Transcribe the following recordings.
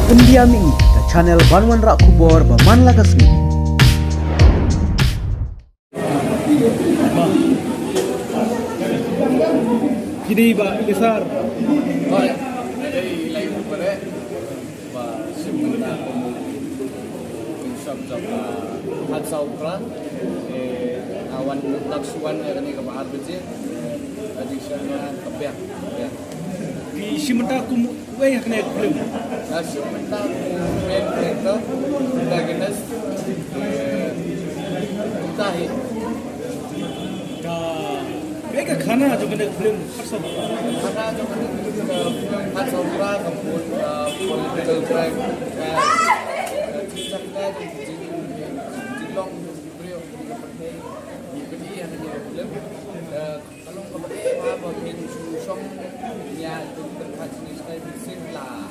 Undiami ke channel Banwan Rak Kubor Baman Lakasmi. Kini ba besar. Rồi, đây lấy một cái đấy và xin mình là cùng sắp sắp hạt sau ra awan taksuan yang ini kepada RBC additionnya kebiak Di simenta kum we yang kena film. nah sementara main kereta kita genes tahi Ka mereka khana jo kena film pasal. karena itu hạt sau ra kemudian political crime cipta long beliau diberi yang hanya film kalau kemudian apa bagian song ya terkait jenis kayak mesin lah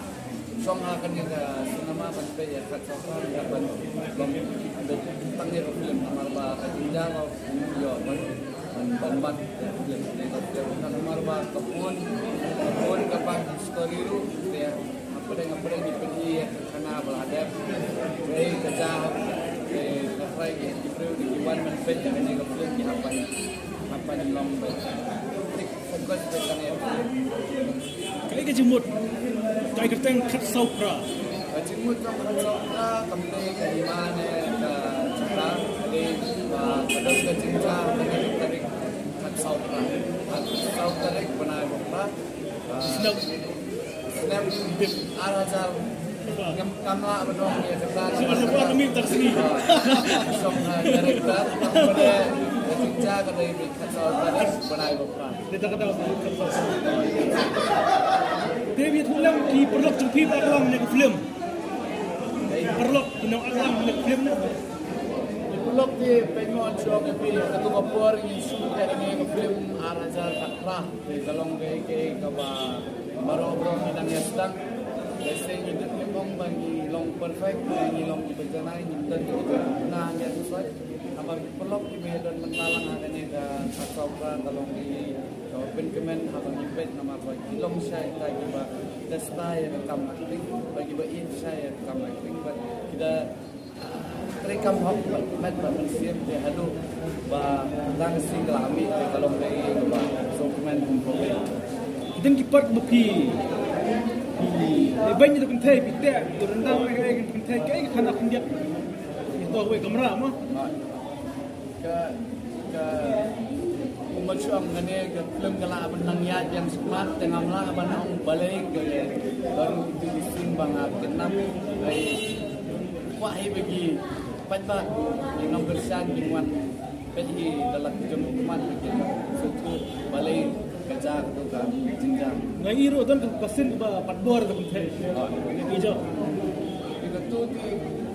song akan yang nama sampai ya kata orang yang belum ada tangnya film amarba kerja atau yo ban film yang amarba kebun kapan story itu ya apa yang diberi karena berada dari kerja Nafrai diberi diwan menfit yang ini film di apa yang long fokus dengan yang Kali ke jemut. Kai kerteng khat saupra. Jimut trong ra kembali ke mana ke cara di pada ke cinta dengan tarik sau tarik benar benar Snap snap arasal ngam kamla bedong ya kita siapa kami tersini. song director pada cinta ke dari sau tarik benar benar Dia tak kata Dewi tulang di perlok jumpi alam nak film. Perlok pinang alam nak film na. Bulog di pengon show ke pilih ketua kapor yang sudah dengan film Arajal Takra di kalong ke kawa baro kita ngestan biasanya hidup memang bagi long perfect bagi long berjalan dan nah ya sesuai apa bulog di medan mentalang adanya ke kasauka kalong di open comment apa nyipet nama bagi long saya lagi ba desta yang rekam acting bagi ba in saya rekam acting kita rekam hok met manusia di hadu ba lang sing lami kalau dari ba dokumen problem Kita kipat bupi. Banyak tu kentai bitte. Rendang mereka yang kentai kai khana kundiak. Itu we kamera mah. ke umacuang ngane ke film kala benang ya yang smart tengah lah banang balik ke baru itu disimbang kenam ai wahai bagi pada yang nomor sian dengan pergi dalam jemputan bikin suku balik kerja tu kan jenjang Ngai iro dan kasin ba patbor tu kentai. Ini hijau. itu tu di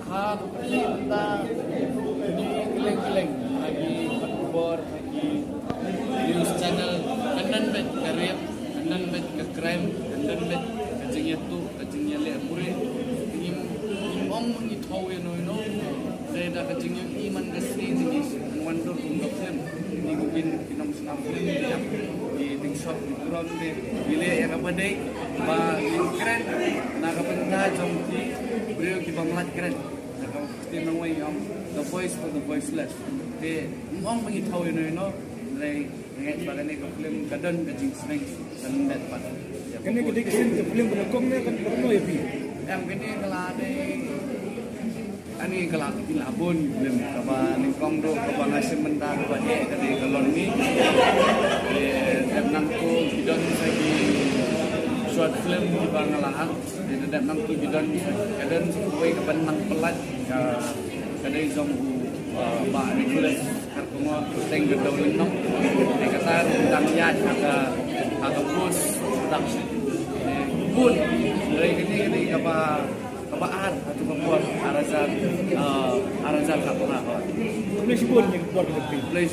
hak kita di keleng-keleng lagi bor lagi news channel kanan bet karya kanan bet ke crime kanan bet kejengnya tu kejengnya le pure ingin ong ni tahu ya no saya dah kejengnya iman kesini jenis wonder untuk film ini mungkin kita senang film dia di ting shop di ground di bila yang apa deh ba keren nak kepentingan jomti beliau kita melat keren nak pasti nongoi yang the voice for the voiceless de mong mangi tahu ini no dari dengan sebagainya ke film kadang kejing seneng seneng dat pada Kene gede kesin ke film penekong ni kan perlu ya pi. yang kini kalau ada ani kalau di Labun film kaba ningkong do kaba ngasih mendak kaba dari kalon ni dan nangku bidon lagi short film di Bangladesh dan nangku bidon kadang kue kebenang pelat kadang zong ba Nicholas kartungo teng gedau lenong di kata tentang yat aga bus production pun dari gini kaba ar atau membuat arasal kapura Boleh sebut yang buat ke pi. play